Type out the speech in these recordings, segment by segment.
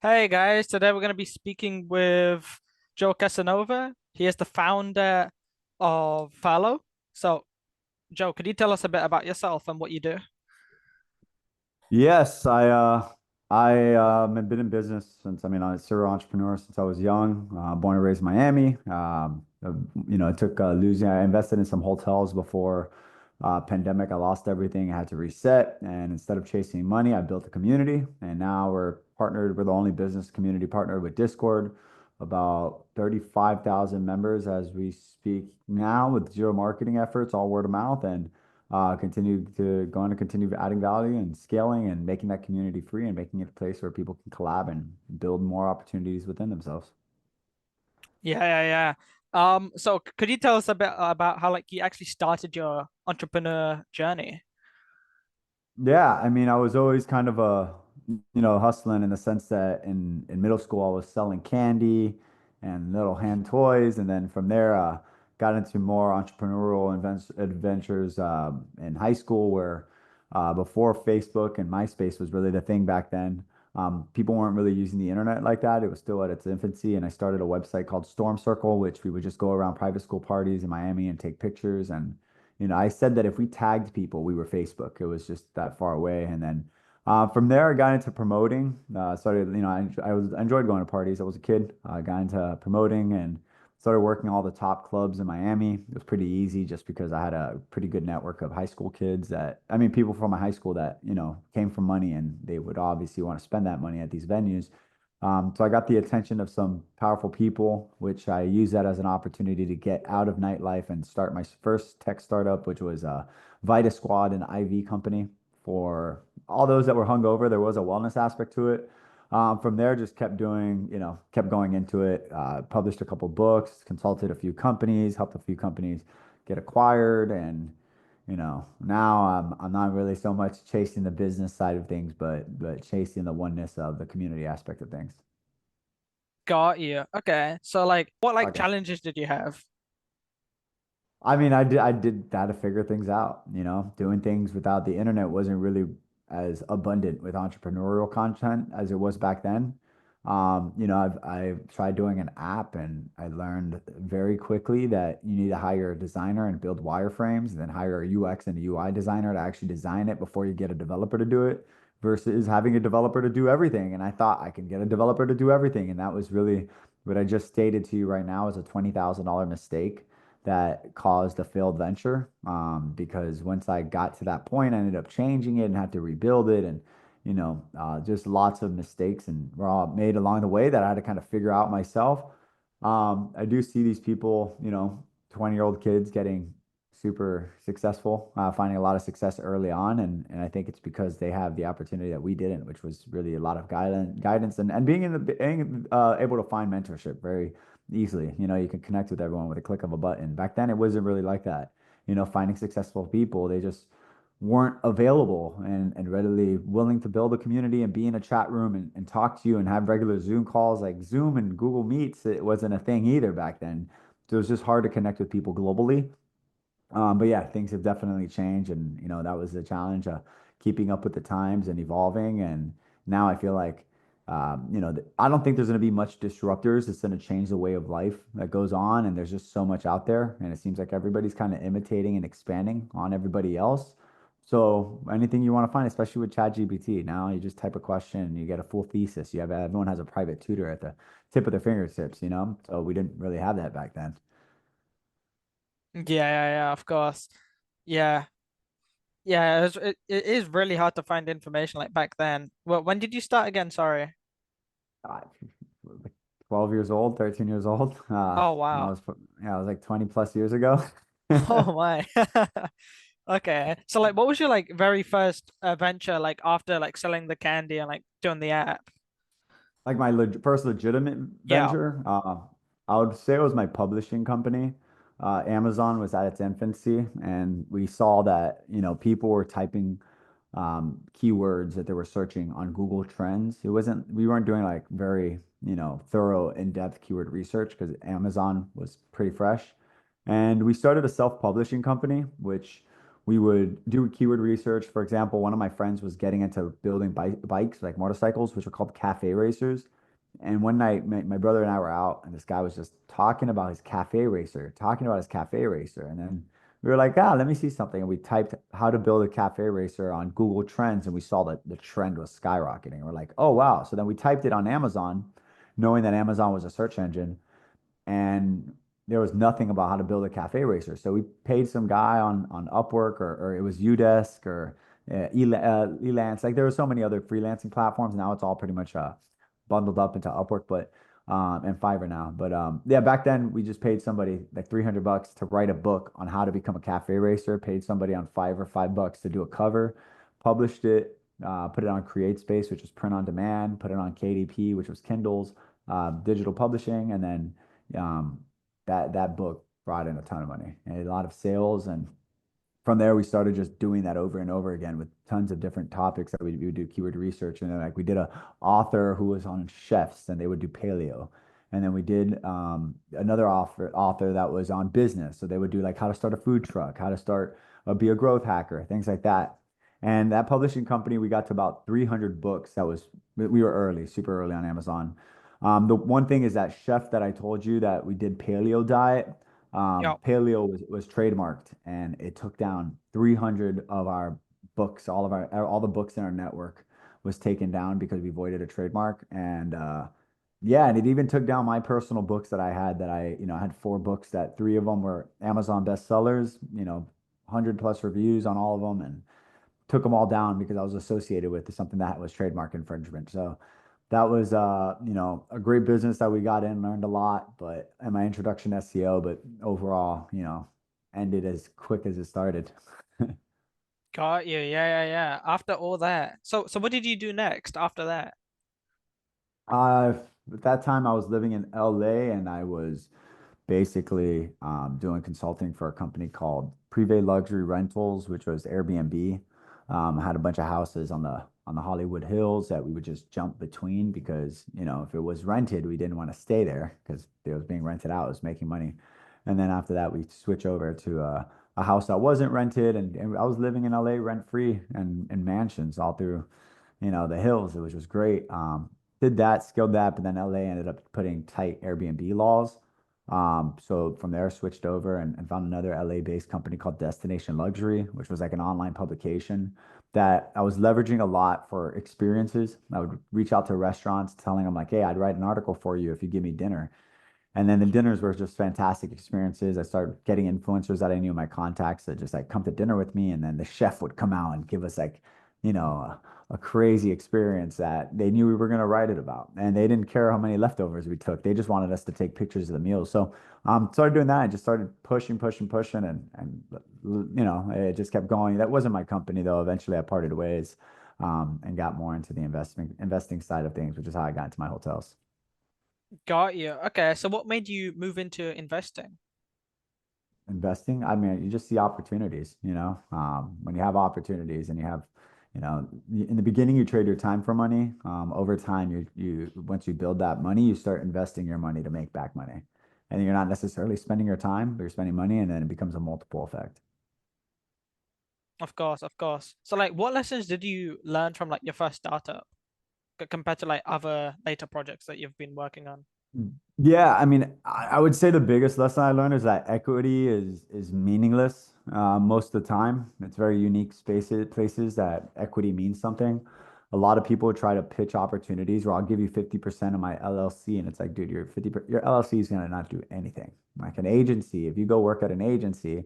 Hey guys, today we're going to be speaking with Joe Casanova. He is the founder of Fallow. So, Joe, could you tell us a bit about yourself and what you do? Yes, I have been in business since I'm a serial entrepreneur since I was young. Born and raised in Miami. I took losing. I invested in some hotels before pandemic. I lost everything. I had to reset, and instead of chasing money, I built a community. And now we're partnered. We're the only business community partner with Discord. About 35,000 members as we speak now, with zero marketing efforts, all word of mouth, and going to continue adding value and scaling and making that community free and making it a place where people can collab and build more opportunities within themselves. Yeah. So could you tell us a bit about how you actually started your entrepreneur journey? Yeah, I mean, I was always kind of hustling in the sense that in middle school I was selling candy and little hand toys, and then from there got into more entrepreneurial adventures in high school, where before Facebook and MySpace was really the thing back then. People weren't really using the internet like that. It was still at its infancy, and I started a website called Storm Circle, which we would just go around private school parties in Miami and take pictures. And I said that if we tagged people, we were Facebook. It was just that far away. And then from there, I got into promoting. I enjoyed going to parties. I was a kid. I got into promoting and started working all the top clubs in Miami. It was pretty easy just because I had a pretty good network of high school kids people from my high school that, came from money, and they would obviously want to spend that money at these venues. So I got the attention of some powerful people, which I used that as an opportunity to get out of nightlife and start my first tech startup, which was Vita Squad, an IV company for all those that were hungover. There was a wellness aspect to it. From there, just kept going into it. Published a couple books, consulted a few companies, helped a few companies get acquired, and now I'm not really so much chasing the business side of things, but chasing the oneness of the community aspect of things. Got you. Okay. So what Okay. challenges did you have? I mean, I did had to figure things out, doing things without the internet wasn't really as abundant with entrepreneurial content as it was back then. I've tried doing an app, and I learned very quickly that you need to hire a designer and build wireframes, and then hire a UX and a UI designer to actually design it before you get a developer to do it, versus having a developer to do everything. And I thought I can get a developer to do everything, and that was really what I just stated to you right now is a $20,000 mistake that caused a failed venture. Because once I got to that point, I ended up changing it and had to rebuild it, and just lots of mistakes and were all made along the way that I had to kind of figure out myself. I do see these people, 20-year-old kids getting super successful, finding a lot of success early on, and I think it's because they have the opportunity that we didn't, which was really a lot of guidance and being able to find mentorship very easily. You can connect with everyone with a click of a button. Back then, it wasn't really like that. Finding successful people, they just weren't available and readily willing to build a community and be in a chat room and talk to you and have regular Zoom calls. Like Zoom and Google Meets, it wasn't a thing either back then. So it was just hard to connect with people globally. But yeah, things have definitely changed, and that was the challenge, keeping up with the times and evolving. And now I feel like, I don't think there's going to be much disruptors. It's going to change the way of life that goes on, and there's just so much out there, and it seems like everybody's kind of imitating and expanding on everybody else. So anything you want to find, especially with ChatGPT, now you just type a question, and you get a full thesis. Everyone has a private tutor at the tip of their fingertips, So we didn't really have that back then. Yeah, of course. Yeah. Yeah, it is really hard to find information like back then. Well, when did you start again? Sorry. uh, like 12 years old, 13 years old. Oh When wow. I was like 20 plus years ago. Oh my. Okay. So what was your very first venture after selling the candy and doing the app? Like my first legitimate Yeah. venture, I would say it was my publishing company. Amazon was at its infancy, and we saw that, people were typing keywords that they were searching on Google Trends. We weren't doing like very, thorough, in-depth keyword research because Amazon was pretty fresh. And we started a self-publishing company, which We would do keyword research. For example, one of my friends was getting into building bikes, like motorcycles, which are called cafe racers. And one night, my brother and I were out, and this guy was just talking about his cafe racer, talking about his cafe racer. And then we were like, ah, let me see something. And we typed how to build a cafe racer on Google Trends, and we saw that the trend was skyrocketing. We're like, oh, wow. So then we typed it on Amazon, knowing that Amazon was a search engine, and there was nothing about how to build a cafe racer. So we paid some guy on Upwork, or it was Udesk, or Elance. Like there were so many other freelancing platforms. Now it's all pretty much bundled up into Upwork, but and Fiverr now. But yeah, back then we just paid somebody like $300 to write a book on how to become a cafe racer. Paid somebody on Fiverr $5 to do a cover, published it, put it on CreateSpace, which was print on demand, put it on KDP, which was Kindle's digital publishing, and then um, that book brought in a ton of money and a lot of sales. And from there, we started just doing that over and over again with tons of different topics that we would do keyword research. And then like we did a author who was on chefs, and they would do paleo. And then we did another author that was on business. So they would do like how to start a food truck, how to start be a growth hacker, things like that. And that publishing company, we got to about 300 books. We were early, super early on Amazon. The one thing is that chef that I told you that we did paleo diet. Yeah. Paleo was trademarked, and it took down 300 of our books. All the books in our network was taken down because we voided a trademark. And yeah, and it even took down my personal books that I had. I had four books that three of them were Amazon bestsellers. 100+ reviews on all of them, and took them all down because I was associated with something that was trademark infringement. So that was a great business that we got in, learned a lot, but and my introduction to SEO, but overall, ended as quick as it started. Got you. Yeah, yeah, yeah. After all that. So what did you do next after that? Uh, at that time I was living in LA, and I was basically doing consulting for a company called Privé Luxury Rentals, which was Airbnb. I had a bunch of houses on the Hollywood Hills that we would just jump between because, if it was rented, we didn't want to stay there because it was being rented out, it was making money. And then after that, we switch over to a house that wasn't rented, and I was living in LA rent free and in mansions all through, the hills. It was just great. Did that, scaled that, but then LA ended up putting tight Airbnb laws. So from there, switched over and found another LA-based company called Destination Luxury, which was like an online publication that I was leveraging a lot for experiences. I would reach out to restaurants telling them like, hey, I'd write an article for you if you give me dinner. And then the dinners were just fantastic experiences. I started getting influencers that I knew in my contacts that just like come to dinner with me. And then the chef would come out and give us like, a crazy experience that they knew we were going to write it about. And they didn't care how many leftovers we took. They just wanted us to take pictures of the meals. So started doing that. I just started pushing, pushing, pushing. And it just kept going. That wasn't my company though. Eventually I parted ways and got more into the investing side of things, which is how I got into my hotels. Got you. Okay, so what made you move into investing? Investing, I mean, you just see opportunities, when you have opportunities and you have, in the beginning you trade your time for money. Over time, you once you build that money, you start investing your money to make back money, and you're not necessarily spending your time, but you're spending money, and then it becomes a multiple effect. Of course, of course. So like what lessons did you learn from like your first startup compared to like other later projects that you've been working on? Yeah, I mean, I would say the biggest lesson I learned is that equity is meaningless most of the time. It's very unique places that equity means something. A lot of people try to pitch opportunities where I'll give you 50% of my LLC, and it's like, dude, your LLC is gonna not do anything. Like an agency, if you go work at an agency,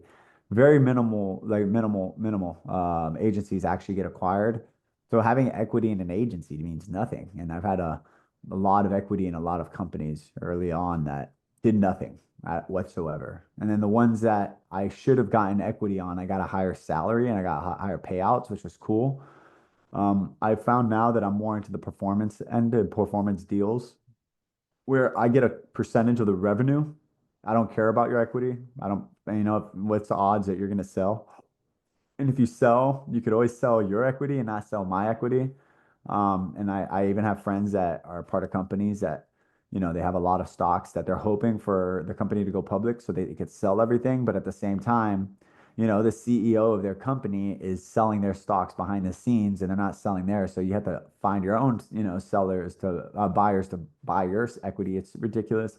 very minimal, like minimal agencies actually get acquired. So having equity in an agency means nothing. And I've had a lot of equity in a lot of companies early on that did nothing whatsoever. And then the ones that I should have gotten equity on, I got a higher salary and I got higher payouts, which was cool. I found now that I'm more into the performance end of performance deals where I get a percentage of the revenue. I don't care about your equity. I don't, what's the odds that you're going to sell? And if you sell, you could always sell your equity and not sell my equity. And I even have friends that are part of companies that, they have a lot of stocks that they're hoping for the company to go public so they could sell everything. But at the same time, the CEO of their company is selling their stocks behind the scenes and they're not selling theirs. So you have to find your own, sellers to buyers to buy your equity. It's ridiculous.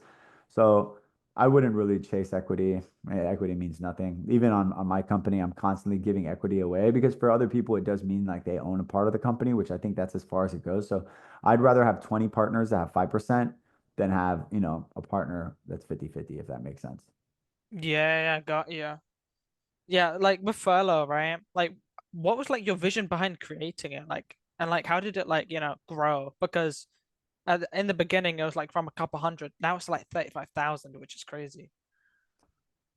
So I wouldn't really chase equity. Equity means nothing. Even on my company, I'm constantly giving equity away because for other people, it does mean like they own a part of the company, which I think that's as far as it goes. So I'd rather have 20 partners that have 5% than have, a partner that's 50-50, if that makes sense. Yeah, yeah, got you. Yeah, like with furlough, right? Like, what was like your vision behind creating it? Like, and like, how did it like, grow? Because in the beginning, it was like from a couple hundred. Now it's like 35,000, which is crazy.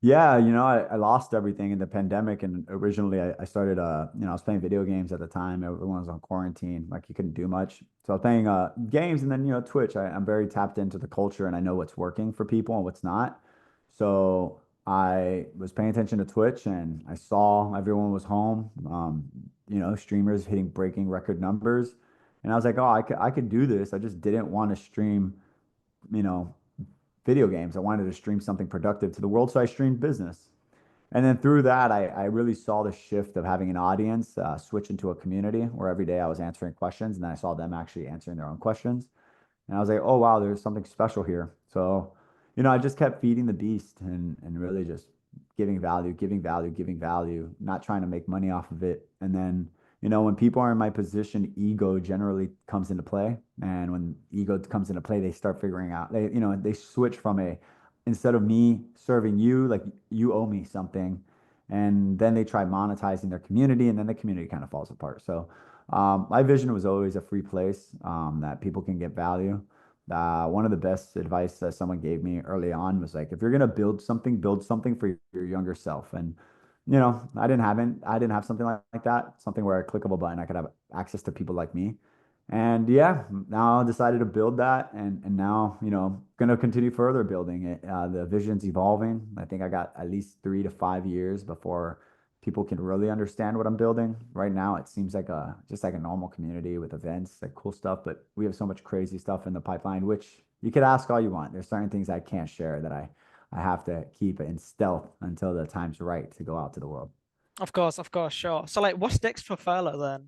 Yeah, I lost everything in the pandemic, and originally I started, I was playing video games at the time. Everyone was on quarantine, like you couldn't do much. So I was playing games, and then Twitch. I'm very tapped into the culture, and I know what's working for people and what's not. So I was paying attention to Twitch, and I saw everyone was home. Streamers hitting breaking record numbers, and I was like, oh, I could do this. I just didn't want to stream, you know, video games. I wanted to stream something productive to the world, so I streamed business. And then through that, I really saw the shift of having an audience switch into a community where every day I was answering questions, and then I saw them actually answering their own questions. And I was like, oh wow, there's something special here. So, I just kept feeding the beast and really just giving value, giving value, giving value, not trying to make money off of it. And then, when people are in my position, ego generally comes into play. And when ego comes into play, they start figuring out, they switch from instead of me serving you, like you owe me something. And then they try monetizing their community, and then the community kind of falls apart. So, my vision was always a free place that people can get value. One of the best advice that someone gave me early on was like, if you're gonna build something for your younger self. And I didn't have something like that, something where I click of a button, I could have access to people like me. And yeah, now I decided to build that, and now gonna continue further building it. The vision's evolving. I think I got at least 3 to 5 years before people can really understand what I'm building. Right now, it seems like just like a normal community with events, like cool stuff, but we have so much crazy stuff in the pipeline, which you could ask all you want. There's certain things I can't share that I have to keep in stealth until the time's right to go out to the world. Of course, sure. So like, what's next for furlough then?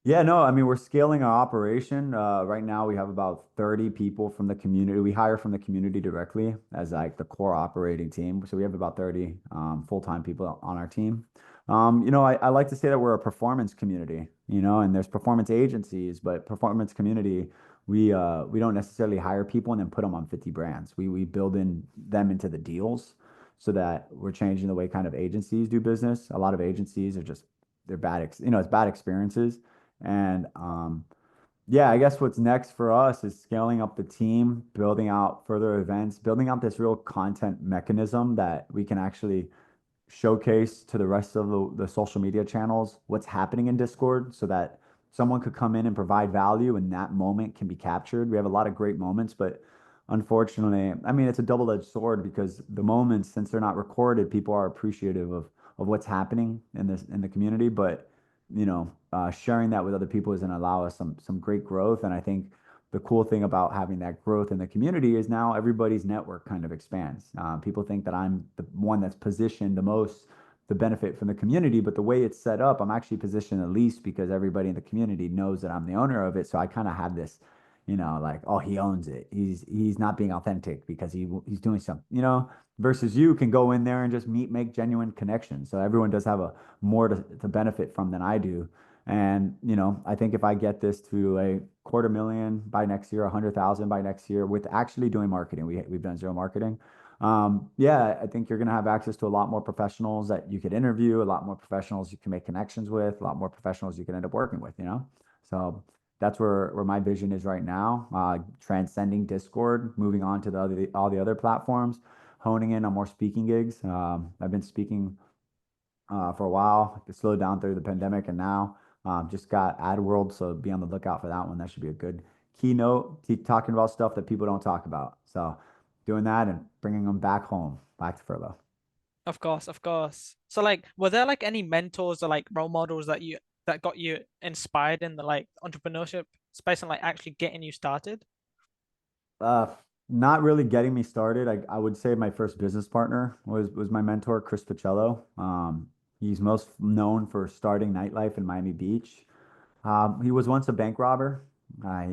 Yeah, no, I mean, we're scaling our operation. Right now, we have about 30 people from the community. We hire from the community directly as like the core operating team. So we have about 30 full-time people on our team. I like to say that we're a performance community, and there's performance agencies, but performance community, we don't necessarily hire people and then put them on 50 brands. We build in them into the deals so that we're changing the way kind of agencies do business. A lot of agencies are just they're bad, it's bad experiences. And yeah, I guess what's next for us is scaling up the team, building out further events, building out this real content mechanism that we can actually showcase to the rest of the social media channels what's happening in Discord so that someone could come in and provide value and that moment can be captured. We have a lot of great moments, but unfortunately, I mean, it's a double-edged sword because the moments, since they're not recorded, people are appreciative of what's happening in the community. But sharing that with other people is going to allow us some great growth. And I think the cool thing about having that growth in the community is now everybody's network kind of expands. People think that I'm the one that's positioned the most to benefit from the community, but the way it's set up, I'm actually positioned the least because everybody in the community knows that I'm the owner of it. So I kind of have this, like, oh, he owns it. He's not being authentic because he's doing something, versus you can go in there and just make genuine connections. So everyone does have a more to benefit from than I do. And, I think if I get this to a 250,000 by next year, 100,000 by next year with actually doing marketing, we've done zero marketing. Yeah, I think you're going to have access to a lot more professionals that you could interview, a lot more professionals you can make connections with, a lot more professionals you can end up working with. So that's where my vision is right now, transcending Discord, moving on to all the other platforms, honing in on more speaking gigs. I've been speaking for a while. It slowed down through the pandemic, and now just got AdWorld, so be on the lookout for that one. That should be a good keynote. Keep talking about stuff that people don't talk about. So doing that and bringing them back home, back to furlough. Of course, of course. So like, were there like any mentors or like role models that got you inspired in the like entrepreneurship space and like actually getting you started? Uh, Not really getting me started. I would say my first business partner was my mentor, Chris Pacello. He's most known for starting nightlife in Miami Beach. He was once a bank robber.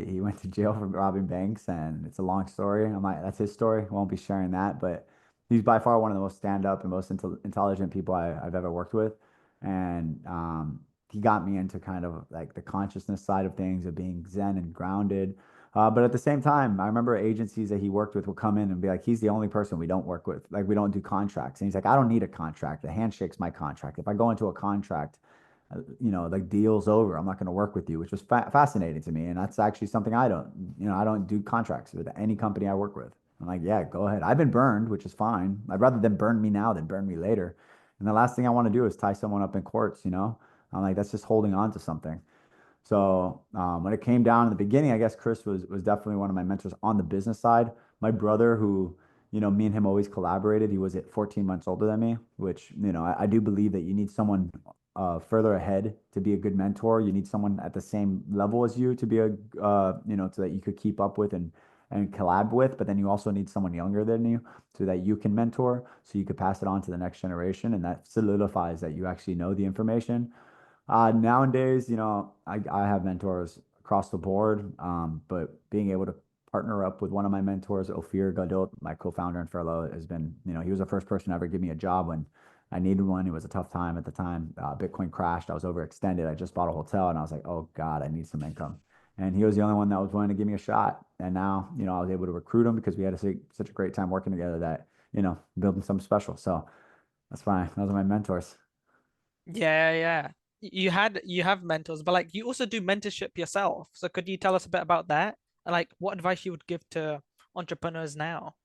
He went to jail for robbing banks, and it's a long story. That's his story. I won't be sharing that, but he's by far one of the most stand-up and most intelligent people I've ever worked with. And he got me into kind of like the consciousness side of things, of being zen and grounded. But at the same time, I remember agencies that he worked with would come in and be like, he's the only person we don't work with. Like, we don't do contracts. And he's like, I don't need a contract. The handshake's my contract. If I go into a contract, like deal's over. I'm not going to work with you, which was fascinating to me. And that's actually something I don't do contracts with any company I work with. I'm like, yeah, go ahead. I've been burned, which is fine. I'd rather them burn me now than burn me later. And the last thing I want to do is tie someone up in courts. I'm like, that's just holding on to something. So when it came down in the beginning, I guess Chris was definitely one of my mentors on the business side. My brother, who, me and him always collaborated, he was at 14 months older than me, which, I do believe that you need someone further ahead to be a good mentor. You need someone at the same level as you to be so that you could keep up with and collab with. But then you also need someone younger than you so that you can mentor, so you could pass it on to the next generation. And that solidifies that you actually know the information. Nowadays, I have mentors across the board, but being able to partner up with one of my mentors, Ophir Gadot, my co-founder and fellow, has been, he was the first person to ever give me a job when I needed one. It was a tough time at the time. Bitcoin crashed. I was overextended. I just bought a hotel and I was like, oh God, I need some income. And he was the only one that was willing to give me a shot. And now, I was able to recruit him because we had such a great time working together that, building something special. So that's fine. Those are my mentors. Yeah, yeah. You have mentors, but like you also do mentorship yourself. So could you tell us a bit about that? And like what advice you would give to entrepreneurs now?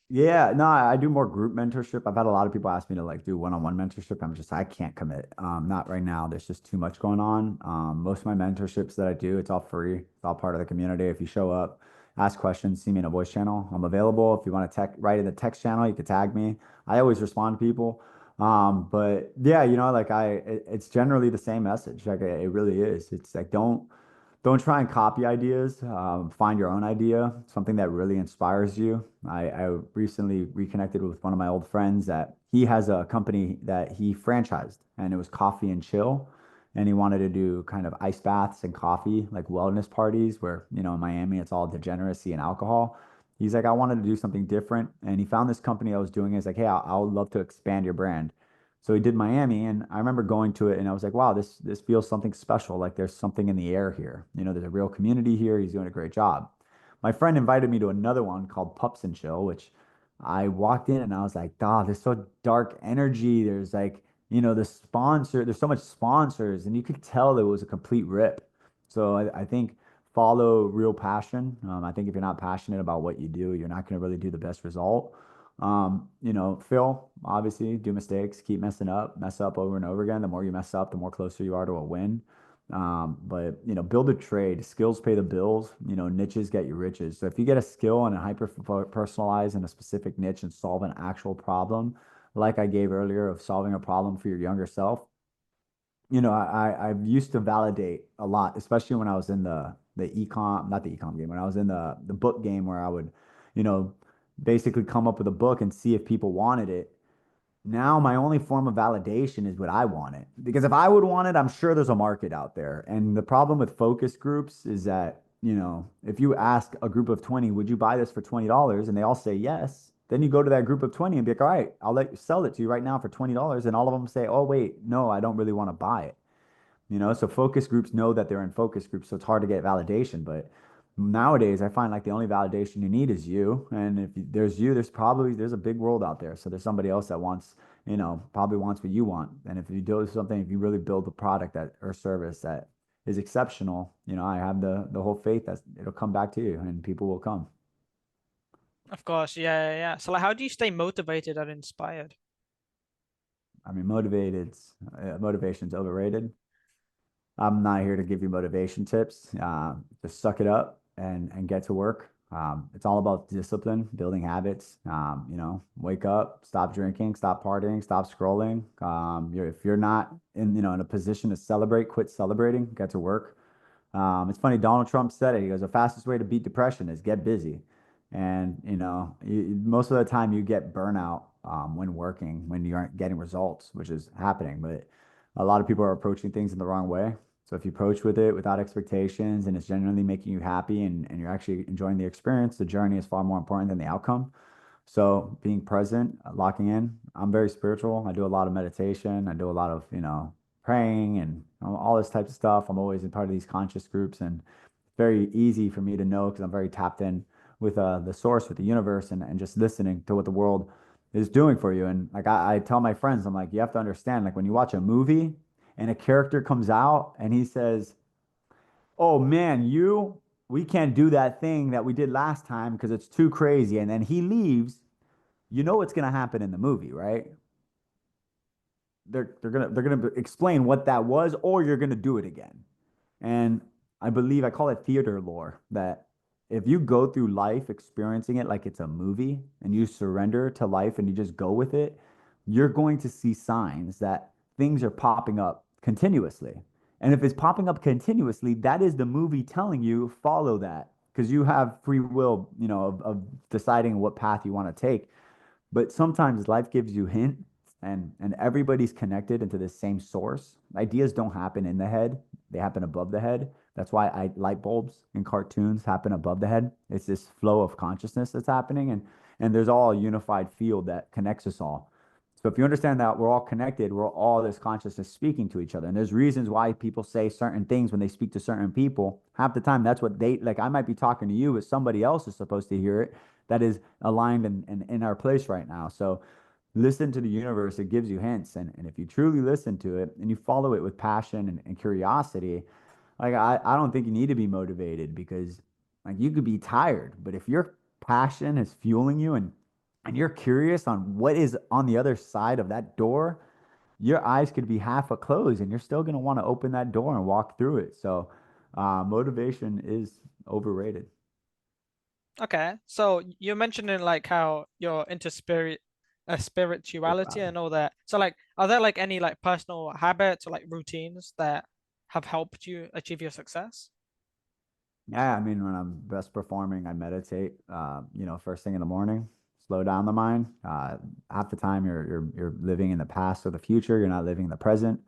Yeah, no, I do more group mentorship. I've had a lot of people ask me to like do one-on-one mentorship. I can't commit. Not right now. There's just too much going on. Most of my mentorships that I do, it's all free. It's all part of the community. If you show up, ask questions, see me in a voice channel. I'm available. If you want to write in the text channel, you can tag me. I always respond to people. But yeah, it's generally the same message. Like it really is. It's like don't try and copy ideas. Find your own idea, something that really inspires you. I recently reconnected with one of my old friends that he has a company that he franchised, and it was Coffee and Chill. And he wanted to do kind of ice baths and coffee, like wellness parties, where, in Miami, it's all degeneracy and alcohol. He's like, I wanted to do something different. And he found this company I was doing. He's like, hey, I would love to expand your brand. So he did Miami, and I remember going to it, and I was like, "Wow, this feels something special. Like there's something in the air here. There's a real community here. He's doing a great job." My friend invited me to another one called Pups and Chill, which I walked in and I was like, "Ah, there's so dark energy. There's like, the sponsor. There's so much sponsors, and you could tell it was a complete rip." So I think follow real passion. I think if you're not passionate about what you do, you're not going to really do the best result. Fail, obviously, do mistakes, keep mess up over and over again. The more you mess up, the more closer you are to a win. But build a trade. Skills pay the bills. Niches get you riches. So if you get a skill and a hyper personalize in a specific niche and solve an actual problem, like I gave earlier of solving a problem for your younger self, I've used to validate a lot, especially when I was in the ecom, not the ecom game, when I was in the book game where I would, you know, basically come up with a book and see if people wanted it. Now my only form of validation is what I want it. Because if I would want it, I'm sure there's a market out there. And the problem with focus groups is that, if you ask a group of 20, would you buy this for $20? And they all say yes. Then you go to that group of 20 and be like, all right, I'll let you sell it to you right now for $20. And all of them say, oh, wait, no, I don't really want to buy it. So focus groups know that they're in focus groups, so it's hard to get validation. But nowadays, I find like the only validation you need is you. And if there's you, there's a big world out there. So there's somebody else that wants, probably wants what you want. And if you do something, if you really build a product that or service that is exceptional, I have the whole faith that it'll come back to you and people will come. Of course, yeah, yeah, yeah. So like how do you stay motivated and inspired? I mean, motivation's overrated. I'm not here to give you motivation tips. Just suck it up and get to work. It's all about discipline, building habits. Wake up, stop drinking, stop partying, stop scrolling. If you're not in a position to celebrate, quit celebrating. Get to work. It's funny. Donald Trump said it. He goes, "The fastest way to beat depression is get busy." And, most of the time you get burnout when working, when you aren't getting results, which is happening. But a lot of people are approaching things in the wrong way. So if you approach with it without expectations and it's genuinely making you happy and you're actually enjoying the experience, the journey is far more important than the outcome. So being present, locking in, I'm very spiritual. I do a lot of meditation. I do a lot of, praying and all this type of stuff. I'm always in part of these conscious groups and very easy for me to know because I'm very tapped in with the source, with the universe, and just listening to what the world is doing for you. And like I tell my friends, I'm like, you have to understand, like when you watch a movie and a character comes out and he says, "Oh man, we can't do that thing that we did last time because it's too crazy," and then he leaves, you know what's gonna happen in the movie, right? They're gonna explain what that was, or you're gonna do it again. And I believe I call it theater lore that if you go through life experiencing it like it's a movie and you surrender to life and you just go with it, you're going to see signs that things are popping up continuously. And if it's popping up continuously, that is the movie telling you follow that because you have free will, of deciding what path you want to take. But sometimes life gives you hints and everybody's connected into the same source. Ideas don't happen in the head, they happen above the head. That's why light bulbs in cartoons happen above the head. It's this flow of consciousness that's happening and there's all a unified field that connects us all. So if you understand that we're all connected, we're all this consciousness speaking to each other. And there's reasons why people say certain things when they speak to certain people. Half the time, that's what they like. I might be talking to you, but somebody else is supposed to hear it that is aligned and in our place right now. So listen to the universe. It gives you hints. And if you truly listen to it and you follow it with passion and curiosity, like I don't think you need to be motivated because like you could be tired, but if your passion is fueling you and you're curious on what is on the other side of that door, your eyes could be half a closed and you're still going to want to open that door and walk through it. So motivation is overrated. Okay, so you're mentioning like how you're into spirituality and all that. So like, are there like any like personal habits or like routines that have helped you achieve your success? Yeah, I mean, when I'm best performing, I meditate, first thing in the morning, slow down the mind. Half the time you're living in the past or the future. You're not living in the present.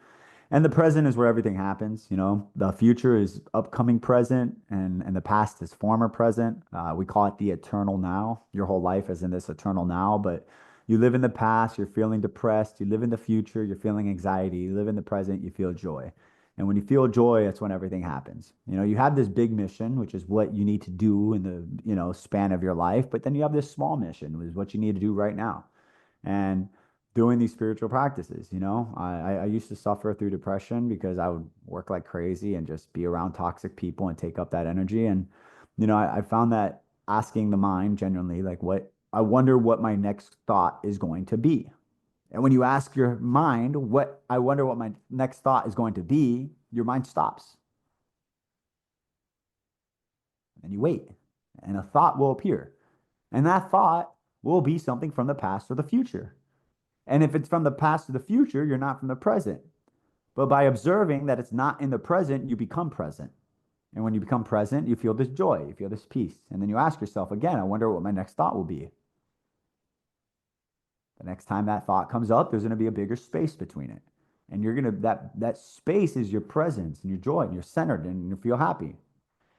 And the present is where everything happens, The future is upcoming present and the past is former present. We call it the eternal now. Your whole life is in this eternal now, but you live in the past, you're feeling depressed. You live in the future, you're feeling anxiety. You live in the present, you feel joy. And when you feel joy, that's when everything happens. You have this big mission, which is what you need to do in the, span of your life, but then you have this small mission, which is what you need to do right now. And doing these spiritual practices, I used to suffer through depression because I would work like crazy and just be around toxic people and take up that energy. And, I found that asking the mind genuinely, like I wonder what my next thought is going to be. And when you ask your mind, what I wonder what my next thought is going to be, your mind stops and you wait and a thought will appear. And that thought will be something from the past or the future. And if it's from the past to the future, you're not from the present. But by observing that it's not in the present, you become present. And when you become present, you feel this joy, you feel this peace. And then you ask yourself again, I wonder what my next thought will be. The next time that thought comes up, there's going to be a bigger space between it. And you're going to, that space is your presence and your joy and you're centered and you feel happy.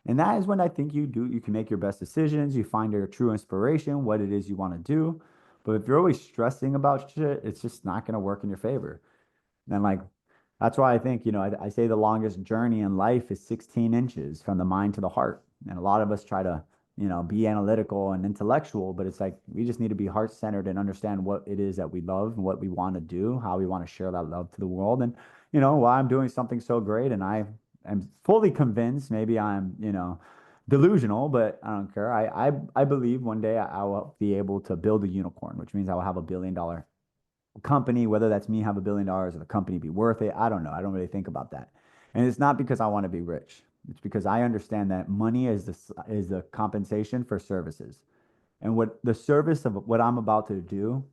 And that is when I think you can make your best decisions. You find your true inspiration, what it is you want to do. But if you're always stressing about shit, it's just not going to work in your favor. And like, that's why I think, I say the longest journey in life is 16 inches from the mind to the heart. And a lot of us try to, be analytical and intellectual, but it's like we just need to be heart centered and understand what it is that we love and what we want to do, how we want to share that love to the world. And, while I'm doing something so great and I am fully convinced, maybe I'm, delusional, but I don't care. I believe one day I will be able to build a unicorn, which means I will have $1 billion company, whether that's me have $1 billion or the company be worth it. I don't know. I don't really think about that. And it's not because I want to be rich. It's because I understand that money is the compensation for services. And what the service of what I'm about to do,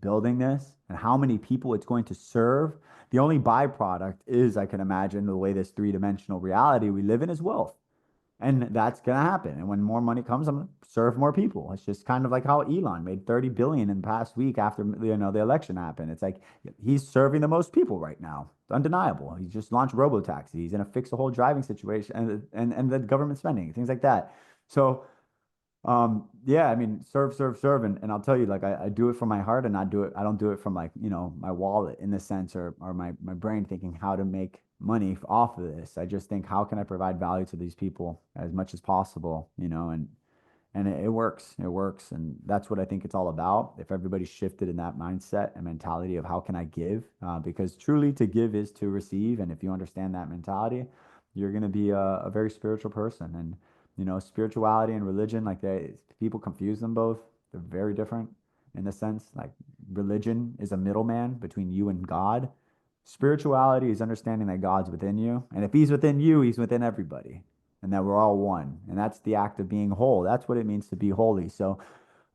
building this and how many people it's going to serve, the only byproduct is I can imagine the way this three-dimensional reality we live in is wealth. And that's gonna happen. And when more money comes, I'm gonna serve more people. It's just kind of like how Elon made 30 billion in the past week after the election happened. It's like he's serving the most people right now. It's undeniable. He just launched robotaxi. He's gonna fix the whole driving situation and the government spending, things like that. So yeah, I mean, serve. And I'll tell you, like, I do it from my heart and I don't do it from like, my wallet in the sense or my brain thinking how to make money off of this. I just think, how can I provide value to these people as much as possible, and it works. It works. And that's what I think it's all about. If everybody shifted in that mindset and mentality of how can I give? Because truly to give is to receive. And if you understand that mentality, you're going to be a very spiritual person. And, spirituality and religion, like people confuse them both. They're very different in the sense like religion is a middleman between you and God. Spirituality is understanding that God's within you. And if he's within you, he's within everybody and that we're all one. And that's the act of being whole. That's what it means to be holy. So,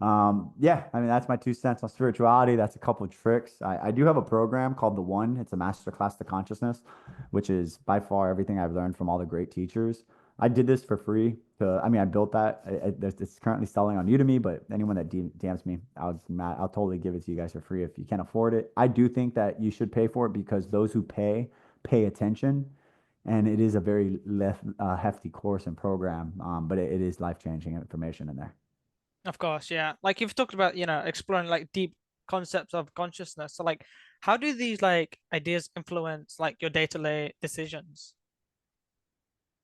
yeah, I mean, that's my 2 cents on spirituality. That's a couple of tricks. I do have a program called The One. It's a masterclass to consciousness, which is by far everything I've learned from all the great teachers. I did this for free. I mean, I built that. It's currently selling on Udemy, but anyone that DMs me, I'll totally give it to you guys for free if you can't afford it. I do think that you should pay for it because those who pay attention, and it is a very hefty course and program, but it is life-changing information in there. Of course, yeah. Like you've talked about, exploring like deep concepts of consciousness. So like how do these like ideas influence like your day-to-day decisions?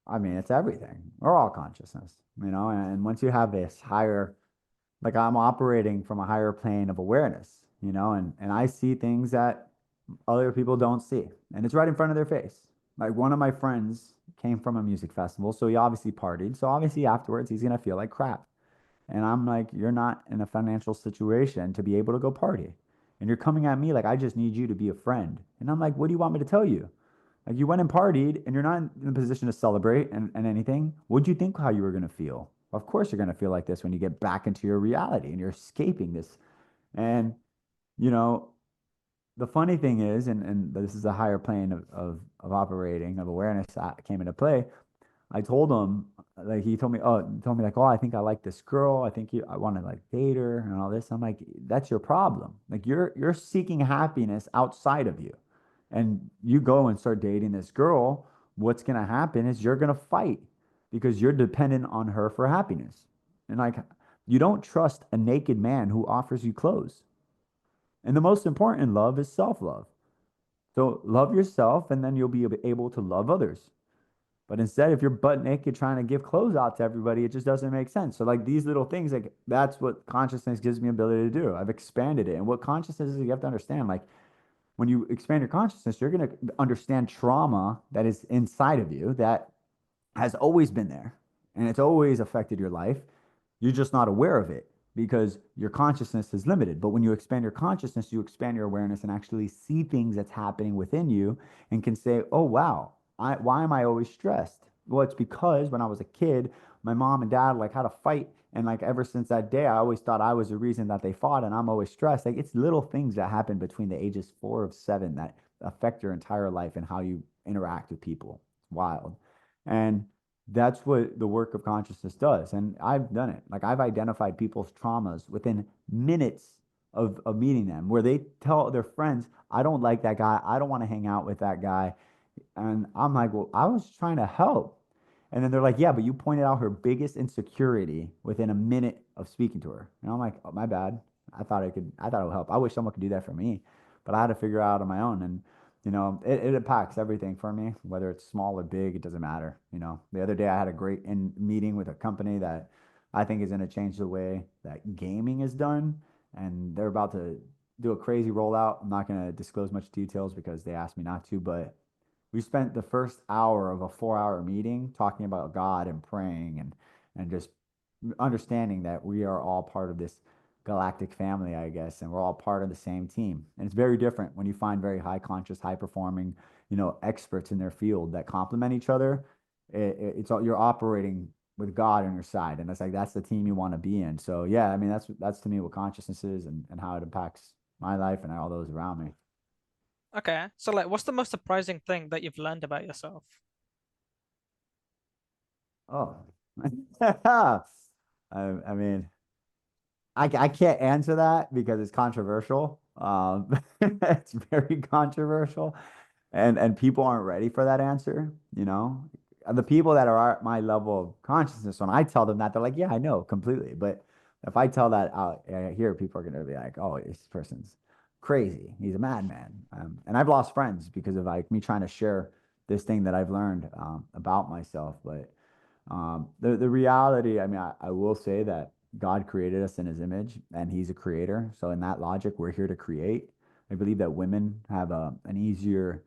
I mean, it's everything. We're all consciousness, and once you have this higher, like I'm operating from a higher plane of awareness, and I see things that other people don't see, and it's right in front of their face. Like one of my friends came from a music festival, so he obviously partied. So obviously afterwards, he's gonna feel like crap. And I'm like, you're not in a financial situation to be able to go party. And you're coming at me like, I just need you to be a friend. And I'm like, what do you want me to tell you? Like, you went and partied and you're not in a position to celebrate and anything. What'd you think how you were going to feel? Of course, you're going to feel like this when you get back into your reality and you're escaping this. And, you know, the funny thing is, and this is a higher plane of operating, of awareness that came into play. I told him, like he told me like, oh, I think I like this girl. I want to like date her and all this. I'm like, that's your problem. Like you're seeking happiness outside of you. And you go and start dating this girl, what's gonna happen is you're gonna fight because you're dependent on her for happiness. And like you don't trust a naked man who offers you clothes. And the most important in love is self-love. So love yourself and then you'll be able to love others. But instead, if you're butt naked trying to give clothes out to everybody, it just doesn't make sense. So like these little things, like that's what consciousness gives me ability to do. I've expanded it. And what consciousness is, you have to understand, like when you expand your consciousness, you're going to understand trauma that is inside of you that has always been there and it's always affected your life. You're just not aware of it because your consciousness is limited. But when you expand your consciousness, you expand your awareness and actually see things that's happening within you and can say, oh, wow, why am I always stressed? Well, it's because when I was a kid, my mom and dad like had a fight. And like ever since that day, I always thought I was the reason that they fought and I'm always stressed. Like it's little things that happen between the ages 4 of 7 that affect your entire life and how you interact with people. It's wild. And that's what the work of consciousness does. And I've done it. Like I've identified people's traumas within minutes of meeting them, where they tell their friends, I don't like that guy. I don't want to hang out with that guy. And I'm like, well, I was trying to help. And then they're like, yeah, but you pointed out her biggest insecurity within a minute of speaking to her. And I'm like, oh, my bad. I thought it would help. I wish someone could do that for me, but I had to figure it out on my own. And, it impacts everything for me, whether it's small or big, it doesn't matter. The other day I had a great meeting with a company that I think is going to change the way that gaming is done. And they're about to do a crazy rollout. I'm not going to disclose much details because they asked me not to, but we spent the first hour of a 4 hour meeting talking about God and praying and just understanding that we are all part of this galactic family, I guess, and we're all part of the same team. And it's very different when you find very high conscious, high performing, experts in their field that complement each other. It's all you're operating with God on your side, and it's like that's the team you want to be in. So yeah, I mean that's to me what consciousness is and how it impacts my life and all those around me. Okay. So like what's the most surprising thing that you've learned about yourself? Oh, I mean, I can't answer that because it's controversial. It's very controversial, and people aren't ready for that answer, you know. The people that are at my level of consciousness, when I tell them that, they're like, "Yeah, I know completely." But if I tell that out here, people are gonna be like, "Oh, this person's crazy. He's a madman." And I've lost friends because of like me trying to share this thing that I've learned about myself. But the reality, I mean, I will say that God created us in his image and he's a creator. So in that logic, we're here to create. I believe that women have an easier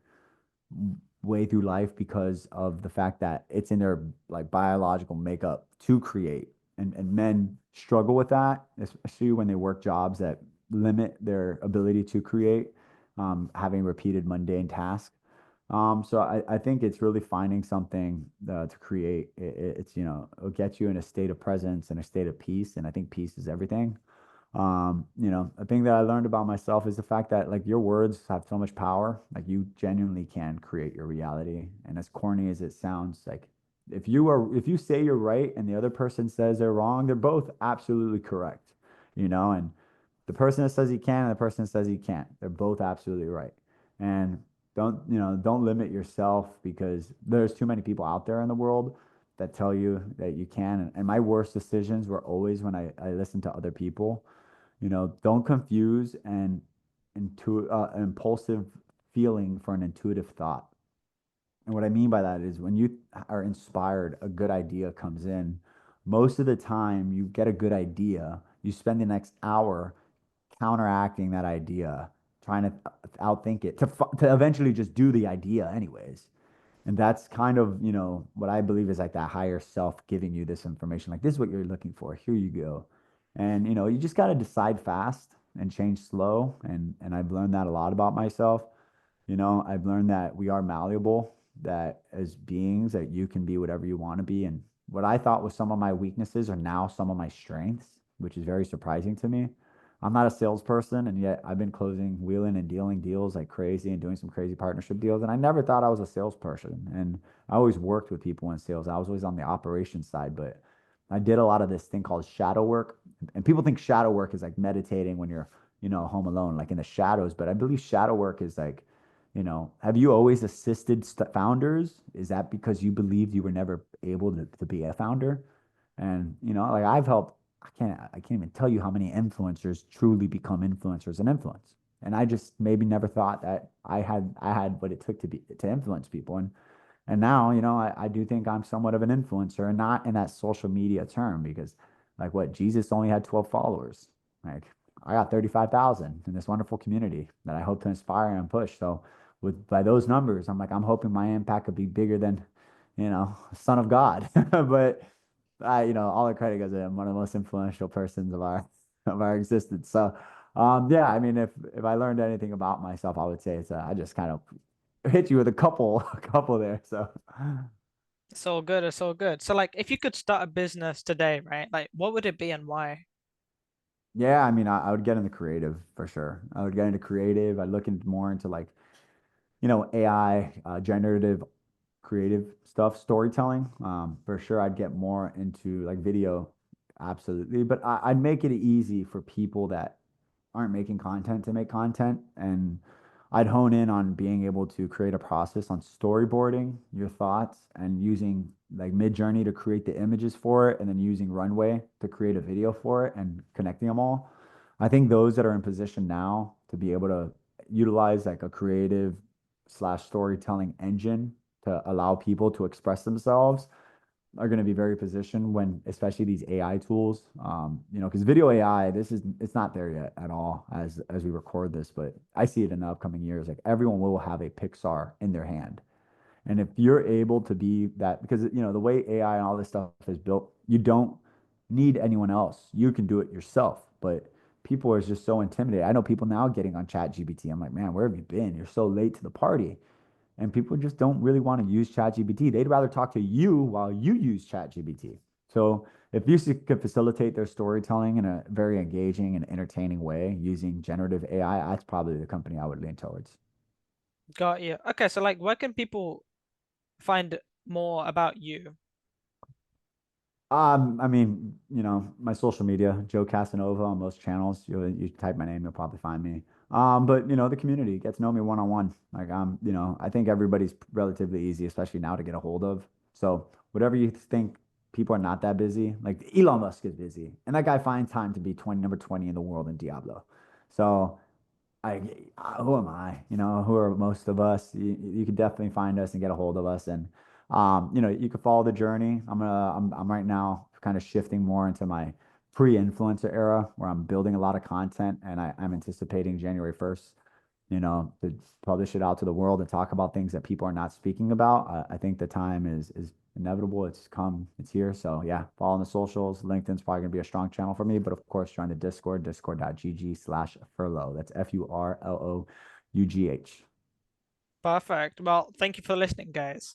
way through life because of the fact that it's in their like biological makeup to create. And men struggle with that, especially when they work jobs that limit their ability to create, having repeated mundane tasks. So I think it's really finding something to create. It's, you know, it'll get you in a state of presence and a state of peace. And I think peace is everything. You know, a thing that I learned about myself is the fact that like your words have so much power. Like you genuinely can create your reality. And as corny as it sounds, like if you say you're right and the other person says they're wrong, they're both absolutely correct. You know, and the person that says he can and the person that says he can't, they're both absolutely right. And don't limit yourself because there's too many people out there in the world that tell you that you can. And my worst decisions were always when I listened to other people. You know, don't confuse an impulsive feeling for an intuitive thought. And what I mean by that is when you are inspired, a good idea comes in. Most of the time, you get a good idea, you spend the next hour counteracting that idea, trying to outthink it to eventually just do the idea anyways. And that's kind of, you know, what I believe is like that higher self giving you this information. Like, this is what you're looking for. Here you go. And, you know, you just got to decide fast and change slow. And I've learned that a lot about myself. You know, I've learned that we are malleable, that as beings that you can be whatever you want to be. And what I thought was some of my weaknesses are now some of my strengths, which is very surprising to me. I'm not a salesperson, and yet I've been closing, wheeling and dealing deals like crazy and doing some crazy partnership deals. And I never thought I was a salesperson. And I always worked with people in sales. I was always on the operations side, but I did a lot of this thing called shadow work. And people think shadow work is like meditating when you're, you know, home alone, like in the shadows. But I believe shadow work is like, you know, have you always assisted founders? Is that because you believed you were never able to be a founder? And, you know, like I've helped, I can't even tell you how many influencers truly become influencers and influence. And I just maybe never thought that I had what it took to influence people. And now, you know, I do think I'm somewhat of an influencer and not in that social media term because like what Jesus only had 12 followers. Like I got 35,000 in this wonderful community that I hope to inspire and push. So with by those numbers, I'm like, I'm hoping my impact could be bigger than, you know, Son of God. But you know, all the credit goes to him, one of the most influential persons of our existence. So yeah, I mean, if I learned anything about myself, I would say it's I just kind of hit you with a couple a couple there. So It's all good. It's all good. So, like, if you could start a business today, right? Like, what would it be and why? yeah, I mean, I would get into creative for sure. I would get into creative. I'd look into more into like, you know, AI, generative creative stuff, storytelling. For sure, I'd get more into like video, absolutely. But I'd make it easy for people that aren't making content to make content. And I'd hone in on being able to create a process on storyboarding your thoughts and using like Mid-Journey to create the images for it, and then using Runway to create a video for it and connecting them all. I think those that are in position now to be able to utilize like a creative slash storytelling engine to allow people to express themselves are going to be very positioned when, especially these AI tools, you know, because video AI, it's not there yet at all as we record this, but I see it in the upcoming years. Like everyone will have a Pixar in their hand, and if you're able to be that, because you know the way AI and all this stuff is built, you don't need anyone else. You can do it yourself, but people are just so intimidated. I know people now getting on Chat GPT. I'm like, man, where have you been? You're so late to the party. And people just don't really want to use ChatGPT. They'd rather talk to you while you use ChatGPT. So if you could facilitate their storytelling in a very engaging and entertaining way using generative AI, that's probably the company I would lean towards. Got you. Okay, so like, where can people find more about you? I mean, my social media, Joe Casanova on most channels. You type my name, you'll probably find me. But the community gets to know me one on one. Like I think everybody's relatively easy, especially now to get a hold of. So whatever you think, people are not that busy. Like Elon Musk is busy, and that guy finds time to be number 20 in the world in Diablo. So I, who am I? Who are most of us? You can definitely find us and get a hold of us, and you can follow the journey. I'm right now kind of shifting more into my pre-influencer era, where I'm building a lot of content, and I'm anticipating January 1st, to publish it out to the world and talk about things that people are not speaking about. I think the time is inevitable. It's here. So yeah, follow on the socials. LinkedIn's probably gonna be a strong channel for me, but of course, join the Discord, discord.gg/furlough. That's FURLOUGH. Perfect. Well, thank you for listening, guys.